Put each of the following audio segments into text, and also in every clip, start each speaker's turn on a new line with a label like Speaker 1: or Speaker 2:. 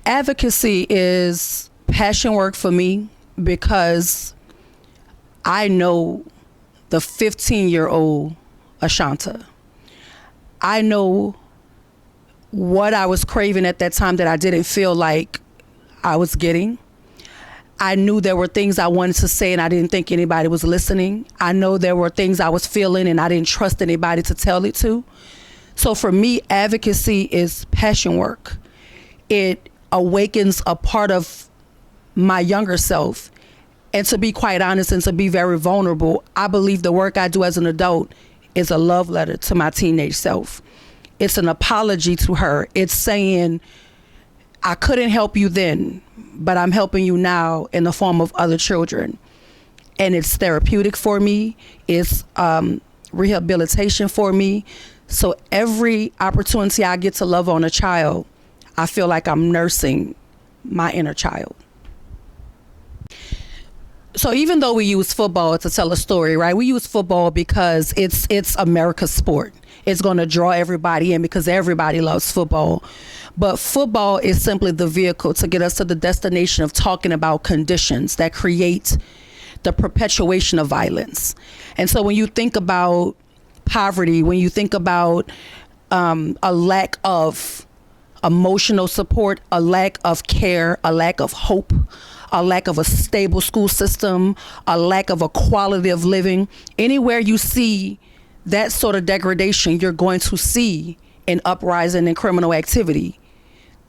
Speaker 1: Advocacy is passion work for me because I know the 15-year-old Ashonta. I know what I was craving at that time that I didn't feel like I was getting. I knew there were things I wanted to say and I didn't think anybody was listening. I know there were things I was feeling and I didn't trust anybody to tell it to. So for me, advocacy is passion work. It awakens a part of my younger self. And to be quite honest and to be very vulnerable, I believe the work I do as an adult is a love letter to my teenage self. It's an apology to her. It's saying, I couldn't help you then, but I'm helping you now in the form of other children. And it's therapeutic for me. It's rehabilitation for me. So every opportunity I get to love on a child, I feel like I'm nursing my inner child. So even though we use football to tell a story, right? We use football because it's America's sport. It's going to draw everybody in because everybody loves football. But football is simply the vehicle to get us to the destination of talking about conditions that create the perpetuation of violence. And so when you think about poverty, when you think about a lack of emotional support, a lack of care, a lack of hope, a lack of a stable school system, a lack of a quality of living, anywhere you see that sort of degradation, you're going to see an uprising in criminal activity.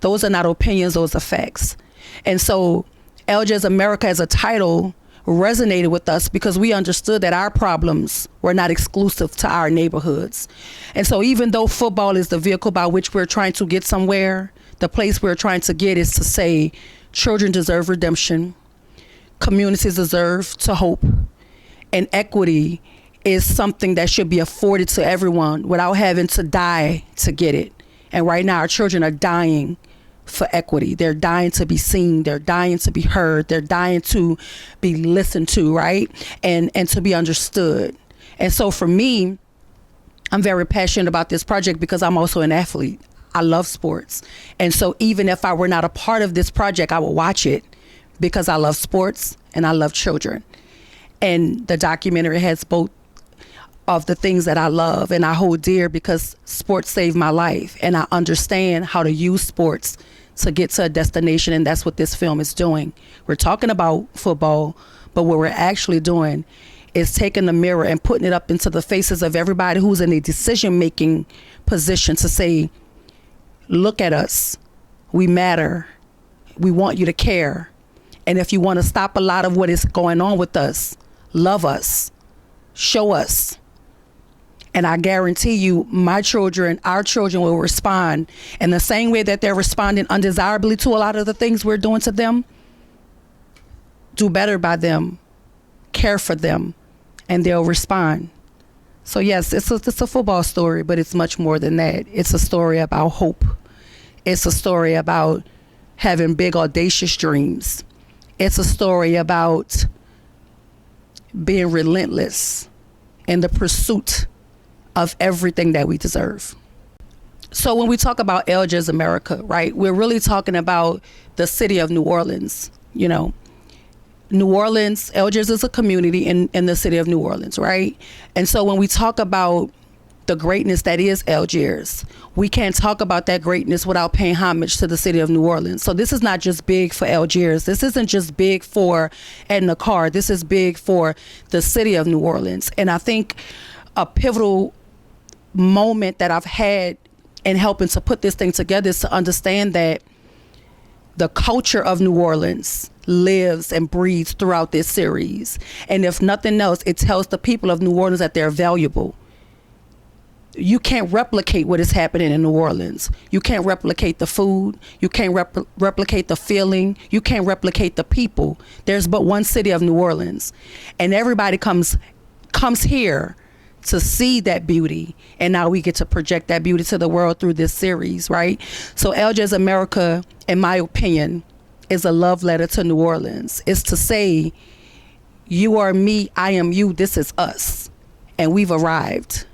Speaker 1: Those are not opinions, those are facts. And so Algiers America as a title resonated with us because we understood that our problems were not exclusive to our neighborhoods. And so even though football is the vehicle by which we're trying to get somewhere, the place we're trying to get is to say children deserve redemption, communities deserve to hope, and equity is something that should be afforded to everyone without having to die to get it. And right now our children are dying for equity. They're dying to be seen. They're dying to be heard. They're dying to be listened to, right? And to be understood. And so for me, I'm very passionate about this project because I'm also an athlete. I love sports. And so even if I were not a part of this project, I would watch it because I love sports and I love children. And the documentary has both of the things that I love and I hold dear because sports saved my life. And I understand how to use sports to get to a destination. And that's what this film is doing. We're talking about football, but what we're actually doing is taking the mirror and putting it up into the faces of everybody who's in a decision-making position to say, look at us. We matter. We want you to care. And if you want to stop a lot of what is going on with us, love us, show us. And I guarantee you, my children, our children will respond in the same way that they're responding undesirably to a lot of the things we're doing to them. Do better by them, care for them, and they'll respond. So yes, it's a football story, but it's much more than that. It's a story about hope. It's a story about having big, audacious dreams. It's a story about being relentless in the pursuit of everything that we deserve. So when we talk about Algiers America, right, we're really talking about the city of New Orleans. You know, New Orleans, Algiers is a community in the city of New Orleans, right? And so when we talk about the greatness that is Algiers, we can't talk about that greatness without paying homage to the city of New Orleans. So this is not just big for Algiers. This isn't just big for Edna Carr. This is big for the city of New Orleans. And I think a pivotal moment that I've had in helping to put this thing together is to understand that the culture of New Orleans lives and breathes throughout this series. And if nothing else, it tells the people of New Orleans that they're valuable. You can't replicate what is happening in New Orleans. You can't replicate the food. You can't replicate the feeling. You can't replicate the people. There's but one city of New Orleans. And everybody comes here to see that beauty, and now we get to project that beauty to the world through this series, right? So Algiers America, in my opinion, is a love letter to New Orleans. It's to say, you are me, I am you, this is us, and we've arrived.